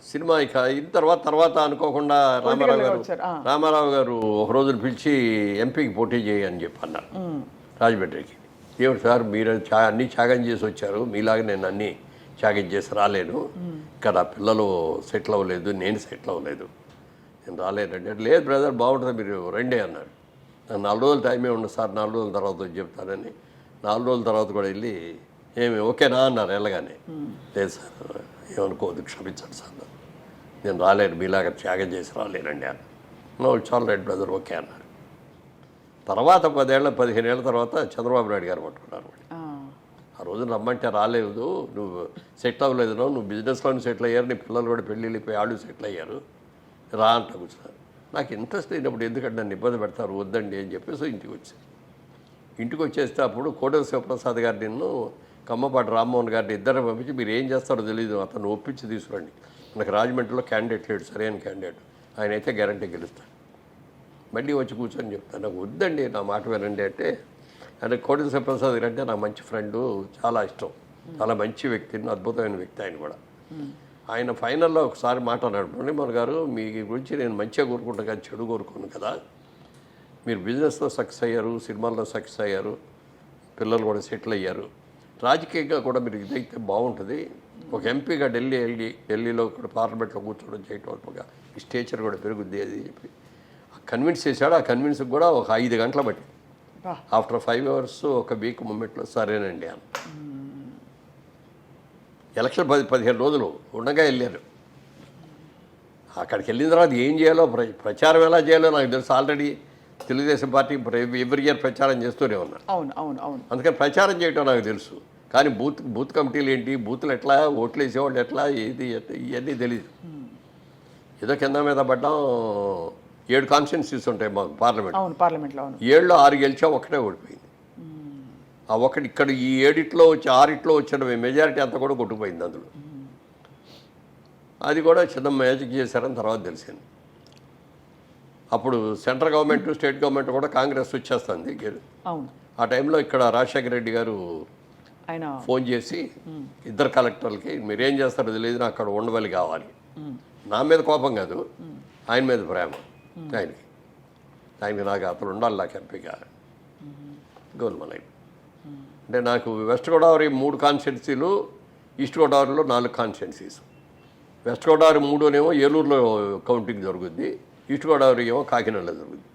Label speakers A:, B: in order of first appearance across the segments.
A: Cinema ఇక అయిన తర్వాత అనుకోకుండా రామారావు గారు ఒక రోజున పిలిచి ఎంపీకి పోటీ చేయి అని చెప్పి అన్నారు రాజమండ్రికి. ఏమిటి సార్ మీరు అన్నీ త్యాగం చేసి వచ్చారు, మీలాగా నేను అన్నీ త్యాగం చేసి రాలేను, ఇక్కడ పిల్లలు సెటిల్ అవ్వలేదు, నేను సెటిల్ అవ్వలేదు, నేను రాలేనంటే లేదు బ్రదర్ బాగుంటుంది మీరు రండి అన్నారు. నాకు 4 రోజులు టైమే ఉండదు సార్, 4 రోజుల తర్వాత చెప్తానని 4 రోజుల తర్వాత కూడా వెళ్ళి ఏమి ఓకేనా అన్నారు వెళ్ళగానే. లేదు సార్ ఏమనుకోవద్దు క్షమించండి సార్, నేను రాలేను, మీలాగా త్యాగం చేసి రాలేనండి అన్న. No it's all right brother okay అన్నారు. తర్వాత 15 ఏళ్ళ తర్వాత చంద్రబాబు నాయుడు గారు పట్టుకున్నారు. ఆ రోజు రమ్మంటే రాలేదు, నువ్వు సెటిల్ అవ్వలేదు, నువ్వు బిజినెస్లోనే సెటిల్ అయ్యారు, నీ పిల్లలు కూడా పెళ్ళి వెళ్ళిపోయి ఆడు సెటిల్ అయ్యారు, రా అంట కూర్చున్నారు. నాకు ఇంట్రెస్ట్ అయినప్పుడు ఎందుకంటే నన్ను ఇబ్బంది పెడతారు వద్దండి అని చెప్పేసి ఇంటికి వచ్చేస్తే అప్పుడు కోటల శివప్రసాద్ గారు నిన్ను కమ్మపాటి రామ్మోహన్ గారిని ఇద్దరు పంపించి మీరు ఏం చేస్తారో తెలియదు, అతను ఒప్పించి తీసుకురండి, మనకు రాజమండ్రిలో క్యాండిడేట్ లేడు సరైన క్యాండిడేట్, ఆయన అయితే గ్యారంటీ గెలుస్తాడు, మళ్ళీ వచ్చి కూర్చొని చెప్తాను. నాకు వద్దండి నా మాట వినండి అంటే, ఆయన కోటల శివప్రసాద్ గారు అంటే నాకు మంచి ఫ్రెండు, చాలా ఇష్టం, చాలా మంచి వ్యక్తి, అద్భుతమైన వ్యక్తి ఆయన కూడా. ఆయన ఫైనల్లో ఒకసారి మాట అన్నాడు, మురళీమోహన్ గారు మీ గురించి నేను మంచిగా కోరుకుంటాను కదా చెడు కోరుకోను కదా, మీరు బిజినెస్లో సక్సెస్ అయ్యారు, సినిమాల్లో సక్సెస్ అయ్యారు, పిల్లలు కూడా సెటిల్ అయ్యారు, రాజకీయంగా కూడా మీరు ఇదైతే బాగుంటుంది, ఒక ఎంపీగా ఢిల్లీలో కూడా పార్లమెంట్లో కూర్చోవడం చేయటం ఈ స్టేచర్ కూడా పెరుగుద్ది అది చెప్పి కన్విన్స్ చేశాడు. ఆ కన్విన్స్కి కూడా ఒక 5 గంటల బట్టి ఆఫ్టర్ 5 hours ఒక వీక్ మూమెంట్లో సరేనండి అని. ఎలక్షన్ 15 రోజులు ఉండగా వెళ్ళారు. అక్కడికి వెళ్ళిన తర్వాత ఏం చేయాలో ప్రచారం ఎలా చేయాలో నాకు తెలుసు. Already Telugu Desam party every year ప్రచారం చేస్తూనే ఉన్నారు. అందుకని ప్రచారం చేయటం నాకు తెలుసు. కానీ బూత్ కమిటీలు ఏంటి, బూతులు ఎట్లా, ఓట్లు వేసేవాళ్ళు ఎట్లా, ఏది ఇవన్నీ తెలియదు. ఏదో కింద మీద పడ్డాం. 7 కాన్స్టిట్యున్సీస్ ఉంటాయి మాకు పార్లమెంట్లో. 7లో 6 గెలిచా, ఒకటే ఓడిపోయింది. ఆ ఒకటి ఇక్కడ ఈ 7 వచ్చి 6 వచ్చిన మెజారిటీ అంతా కూడా కొట్టుకుపోయింది అందులో. అది కూడా చిన్న మ్యాజిక్ చేశారని తర్వాత తెలిసింది. అప్పుడు సెంట్రల్ గవర్నమెంట్ స్టేట్ గవర్నమెంట్ కూడా కాంగ్రెస్ వచ్చేస్తుంది. ఆ టైంలో ఇక్కడ రాజశేఖర రెడ్డి గారు ఫోన్ చేసి ఇద్దరు కలెక్టర్లకి మీరేం చేస్తారో తెలియదు, నాకు అక్కడ ఉండవల్లి కావాలి. నా మీద కోపం కాదు, ఆయన మీద ప్రేమ. ఆయనకి నాకు అతను ఉండాలి, నాకు ఎంపీగా గోల్మలై. అంటే నాకు వెస్ట్ గోదావరి 3 కాన్స్టిట్యున్సీలు, ఈస్ట్ గోదావరిలో 4 కాన్స్టిట్యున్సీస్. వెస్ట్ గోదావరి 3నేమో ఏలూరులో కౌంటింగ్ జరుగుద్ది, ఈస్ట్ గోదావరి ఏమో కాకినాడలో జరుగుద్ది.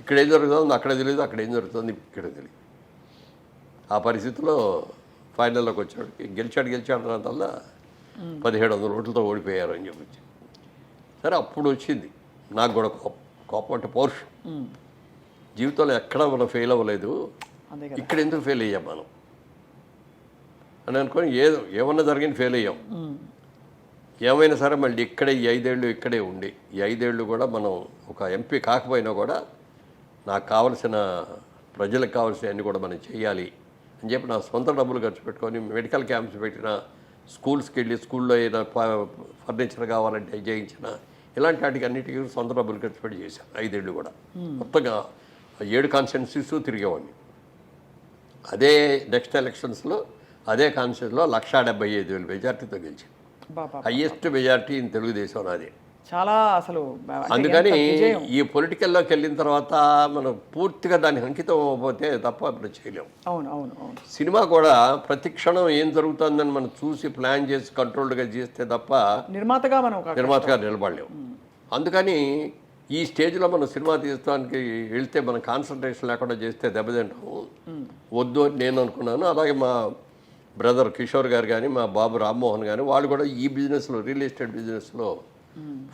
A: ఇక్కడ ఏం జరుగుతుందో అక్కడ తెలియదు, అక్కడ ఏం జరుగుతుంది ఇక్కడ తెలియదు. ఆ పరిస్థితిలో ఫైనల్లోకి వచ్చాడు. గెలిచాడు అన్నంతల్లా 1700 ఓట్లతో ఓడిపోయారు అని చెప్పొచ్చు. సరే అప్పుడు వచ్చింది నాకు కూడా కోపం అంటే పౌరుషం. జీవితంలో ఎక్కడ మనం ఫెయిల్ అవ్వలేదు, ఇక్కడ ఎందుకు ఫెయిల్ అయ్యాం మనం అని అనుకొని ఏమన్నా జరిగింది ఫెయిల్ అయ్యాం. ఏమైనా సరే మళ్ళీ ఇక్కడే ఈ 5 ఏళ్ళు ఇక్కడే ఉండి, ఈ 5 ఏళ్ళు కూడా మనం ఒక ఎంపీ కాకపోయినా కూడా నాకు కావలసిన ప్రజలకు కావాల్సినవన్నీ కూడా మనం చేయాలి అని చెప్పి నా సొంత డబ్బులు ఖర్చు పెట్టుకొని మెడికల్ క్యాంప్స్ పెట్టిన, స్కూల్స్కి వెళ్ళి స్కూల్లో ఏదైనా ఫర్నిచర్ కావాలంటే చేయించిన, ఇలాంటి వాటికి అన్నిటికీ సొంత డబ్బులు ఖర్చు పెట్టి చేశాను 5 ఏళ్ళు కూడా. మొత్తంగా 7 కాన్స్టిట్యున్సీస్ తిరిగేవాడిని. అదే నెక్స్ట్ ఎలక్షన్స్లో అదే కాన్స్టిట్యూన్సీలో 1,75,000 మెజార్టీతో గెలిచింది. హైయెస్ట్ మెజార్టీ ఇన్ తెలుగుదేశం నాదే.
B: చాలా అసలు.
A: అందుకని ఈ పొలిటికల్లోకి వెళ్ళిన తర్వాత మనం పూర్తిగా దానికి అంకితం అవ్వకపోతే తప్ప ఇప్పుడు చేయలేము. సినిమా కూడా ప్రతి క్షణం ఏం జరుగుతుందని మనం చూసి ప్లాన్ చేసి కంట్రోల్డ్గా చేస్తే తప్ప నిర్మాతగా నిలబడలేము. అందుకని ఈ స్టేజ్లో మనం సినిమా తీయడానికి వెళ్తే మనం కాన్సన్ట్రేషన్ లేకుండా చేస్తే దెబ్బతింటాము, వద్దు అని నేను అనుకున్నాను. అలాగే మా బ్రదర్ కిషోర్ గారు కానీ, మా బాబు రామ్మోహన్ కానీ, వాళ్ళు కూడా ఈ బిజినెస్లో, రియల్ ఎస్టేట్ బిజినెస్లో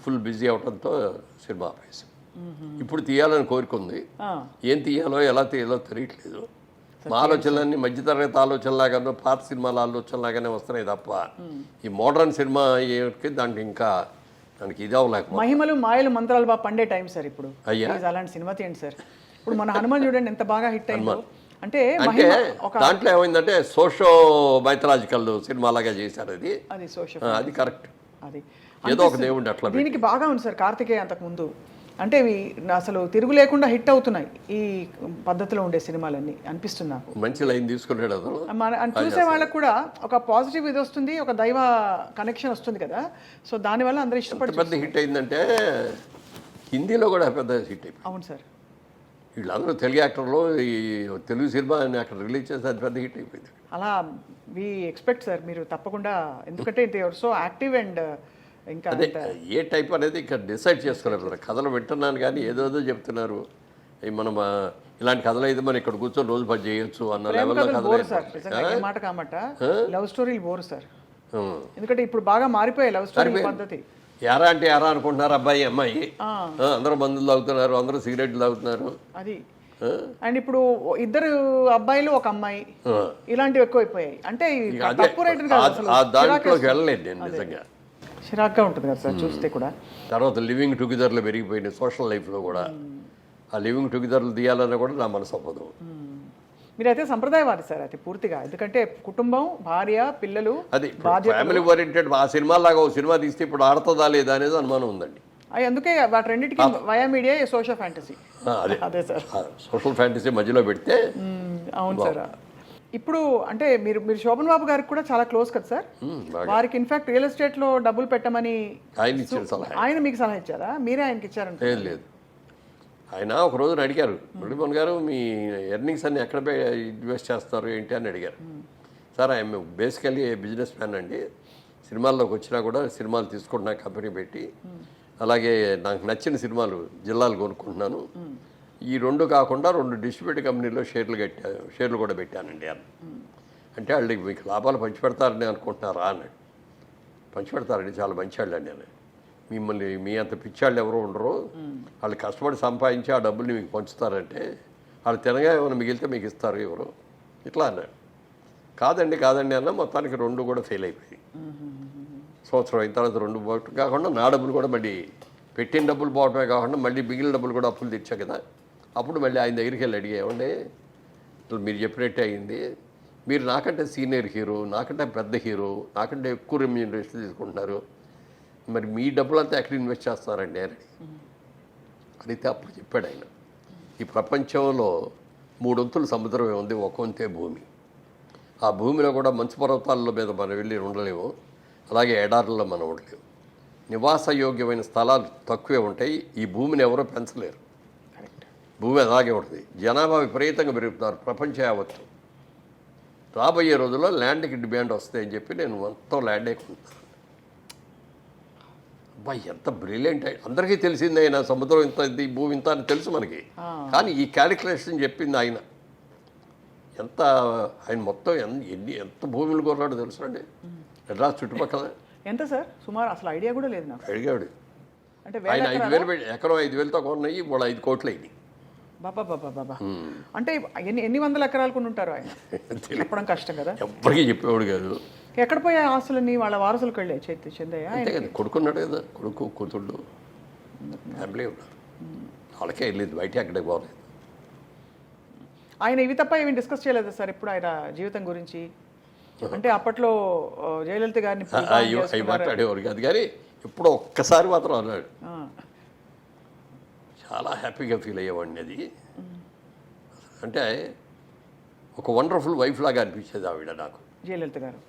A: ఫుల్ బిజీ అవడంతో సినిమా ఆపేసాం. ఇప్పుడు తీయాలని కోరుకుంది, ఏం తీయాలో ఎలా తీయాలో తెలియట్లేదు. మా ఆలోచనలన్నీ మధ్యతరగతి ఆలోచనలాగానో పాత సినిమాల ఆలోచనలాగానే వస్తున్నాయి తప్ప ఈ మోడర్న్ సినిమా దానికి ఇంకా దానికి ఇది అవ్వలేక.
B: మహిమలు మాయలు మంత్రాలు బాగా పండే టైం సార్ ఇప్పుడు. అయ్యా అలాంటి సినిమా తీయండి సార్. ఇప్పుడు మన హనుమాన్ చూడండి ఎంత బాగా హిట్ అయింది. అంటే
A: దాంట్లో ఏమైందంటే సోషో మైథలాజికల్ సినిమా లాగా చేశారు. అది కరెక్ట్. అది ఏదో ఒక దేవుడు అట్లా.
B: దీనికి బాగా ఉంది సార్ కార్తికేయ అంతకు ముందు అంటే ఇవి అసలు తిరుగు లేకుండా హిట్ అవుతున్నాయి ఈ పద్ధతిలో ఉండే సినిమాలన్నీ అనిపిస్తుంది నాకు.
A: మంచి లైన్ తీసుకున్నాడు అతను.
B: చూసే వాళ్ళకు కూడా ఒక పాజిటివ్ ఇది వస్తుంది, ఒక దైవ కనెక్షన్ వస్తుంది కదా, సో దానివల్ల అందరూ ఇష్టపడి.
A: పెద్ద హిట్ అయిందంటే హిందీలో కూడా పెద్ద హిట్ అయిపోయింది.
B: అవును సార్.
A: వీళ్ళందరూ తెలుగు యాక్టర్లు ఈ తెలుగు సినిమా అక్కడ రిలీజ్ చేస్తే అది పెద్ద హిట్ అయిపోయింది.
B: అలా వి ఎక్స్పెక్ట్ సార్ మీరు తప్పకుండా, ఎందుకంటే సో యాక్టివ్ అండ్ ఇంకా
A: అదే ఏ టైప్ అనేది ఇక్కడ డిసైడ్ చేసుకోలేదు. కథలు వింటున్నాను కానీ ఏదోదో చెప్తున్నారు. మనం ఇలాంటి కథలు అయితే మనం ఇక్కడ కూర్చొని రోజు పని చేయొచ్చు అన్న లెవెల్లో
B: బోర్ సార్. నిజంగా మాట కామాట లవ్ స్టోరీలు బోర్ సార్. ఎందుకంటే ఇప్పుడు బాగా మారిపోయాయి లవ్ స్టోరీ పద్ధతి.
A: ఎరా అంటే ఎరా అనుకుంటున్నారు అబ్బాయి అమ్మాయి, అందరూ మందులు తాగుతున్నారు, అందరూ సిగరెట్లు తాగుతున్నారు.
B: అది అండ్ ఇప్పుడు ఇద్దరు అబ్బాయిలు ఒక అమ్మాయి ఇలాంటివి ఎక్కువైపోయాయి. అంటే తప్పు రేటు
A: దాంట్లోకి వెళ్ళలేదు నేను నిజంగా.
B: చిరాగ్గా ఉంటుంది కదా సార్ చూస్తే కూడా.
A: తర్వాత లివింగ్ టుగెదర్లో పెరిగిపోయింది సోషల్ లైఫ్లో కూడా. ఆ లివింగ్ టుగెదర్లు తీయాలన్నా కూడా నా మనసు అవ్వదు.
B: మీరైతే సంప్రదాయవాది సార్ అయితే పూర్తిగా, ఎందుకంటే కుటుంబం, భార్య, పిల్లలు,
A: అది ఫ్యామిలీ ఓరియంటెడ్. ఆ సినిమా లాగా ఒక సినిమా తీస్తే ఇప్పుడు ఆడుతుందా లేదా అనేది అనుమానం ఉందండి.
B: అందుకే వాటి రెండింటికి వయా మీడియా సోషల్ ఫ్యాంటసీ. అదే సార్,
A: సోషల్ ఫ్యాంటసీ మధ్యలో పెడితే.
B: అవును సార్. ఇప్పుడు అంటే మీరు శోభన్ బాబు గారికి కూడా చాలా క్లోజ్ కదా సార్. వారికి ఇన్ఫాక్ట్ రియల్ ఎస్టేట్ లో డబ్బులు పెట్టమని ఆయన మీకు సలహా ఇచ్చారా, మీరే ఆయనకి ఇచ్చారంటే?
A: లేదు, ఆయన ఒక రోజున అడిగారు, మురళీమోహన్ గారు మీ ఎర్నింగ్స్ అన్ని ఎక్కడ ఇన్వెస్ట్ చేస్తారు ఏంటి అని అడిగారు. Sir I'm basically business man అండి, సినిమాల్లోకి వచ్చినా కూడా సినిమాలు తీసుకుంటున్నా కంపెనీ పెట్టి, అలాగే నాకు నచ్చిన సినిమాలు జిల్లాలు కొనుక్కుంటున్నాను, ఈ రెండు కాకుండా 2 డిస్ట్రిబ్యూటర్ కంపెనీలో షేర్లు కూడా పెట్టానండి అన్న. అంటే వాళ్ళకి మీకు లాభాలు పంచిపెడతారని అనుకుంటున్నారా అన్నాడు. పంచిపెడతారండి, చాలా మంచి వాళ్ళు అండి అని. మిమ్మల్ని మీ అంత పిచ్చాళ్ళు ఎవరో ఉండరు, వాళ్ళు కష్టపడి సంపాదించి ఆ డబ్బుల్ని మీకు పంచుతారంటే వాళ్ళు తినగా ఏమైనా మిగిలితే మీకు ఇస్తారు ఎవరు ఇట్లా అన్నాడు. కాదండి అన్న. మొత్తానికి 2 కూడా ఫెయిల్ అయిపోయి సంవత్సరం అయిన తర్వాత 2 పోవటం కాకుండా నా డబ్బులు కూడా మళ్ళీ పెట్టిన డబ్బులు పోవటమే కాకుండా మళ్ళీ మిగిలిన డబ్బులు కూడా అప్పులు తెచ్చా కదా. అప్పుడు మళ్ళీ ఆయన దగ్గరికి వెళ్ళి అడిగేవండి, మీరు చెప్పినట్టే అయింది, మీరు నాకంటే సీనియర్ హీరో, నాకంటే పెద్ద హీరో, నాకంటే ఎక్కువ రెమ్యూనరేషన్ తీసుకుంటున్నారు, మరి మీ డబ్బులంతా ఎక్కడ ఇన్వెస్ట్ చేస్తారండి అని అడిగితే అప్పుడు చెప్పాడు ఆయన, ఈ ప్రపంచంలో 3 వంతులు సముద్రమే ఉంది, 1 వంతే భూమి. ఆ భూమిలో కూడా మంచు పర్వతాల మీద మనం వెళ్ళి ఉండలేము, అలాగే ఎడారుల్లో మనం ఉండలేము. నివాసయోగ్యమైన స్థలాలు తక్కువే ఉంటాయి, ఈ భూమిని ఎవరో పెంచలేరు, భూమి అలాగే ఉంటుంది. జనాభా విపరీతంగా పెరుగుతున్నారు ప్రపంచం యావత్తు. రాబోయే రోజుల్లో ల్యాండ్కి డిమాండ్ వస్తాయని చెప్పి నేను మొత్తం ల్యాండే కొంటున్నాను. అబ్బాయి ఎంత బ్రిలియంట్! అందరికీ తెలిసింది ఆయన సముద్రం ఇంత, ఈ భూమి ఇంత అని తెలుసు మనకి, కానీ ఈ క్యాలిక్యులేషన్ చెప్పింది ఆయన. ఆయన మొత్తం ఎంత భూములు కొన్నాడో తెలుసు అండి మెడ్రాస్ చుట్టుపక్కల.
B: ఎంత సార్ సుమారు? అసలు ఐడియా కూడా లేదు నాకు.
A: అడిగాడు ఆయన 5,000 పెట్టి, ఎకరం 5,000తో కొన్నాయి, వాళ్ళు 5 కోట్లు అయింది.
B: బాబా అంటే ఎన్ని వందల ఎకరాలు కొని ఉంటారు ఆయన? చెప్పడం కష్టం కదా,
A: ఎవ్వరికీ చెప్పేవాడు కాదు.
B: ఎక్కడ పోయే ఆస్తులన్నీ వాళ్ళ వారసులకు వెళ్ళాయి చెందయ్య.
A: అంతే కదా, కొడుకున్నాడు కదా, కొడుకు కూతుళ్ళు ఫ్యామిలీ ఉన్నారు, వాళ్ళకే వెళ్ళేది, బయట ఎక్కడికి పోలేదు.
B: ఆయన ఇవి తప్ప ఏమి డిస్కస్ చేయలేదు సార్ ఇప్పుడు ఆయన జీవితం గురించి? అంటే అప్పట్లో జయలలిత గారిని
A: అవి మాట్లాడేవారు కాదు, కానీ ఇప్పుడు ఒక్కసారి మాత్రం అన్నాడు, చాలా హ్యాపీగా ఫీల్ అయ్యేవాడిని. అది అంటే ఒక వండర్ఫుల్ వైఫ్ లాగా అనిపించేది ఆవిడ నాకు,
B: జయలలిత గారు.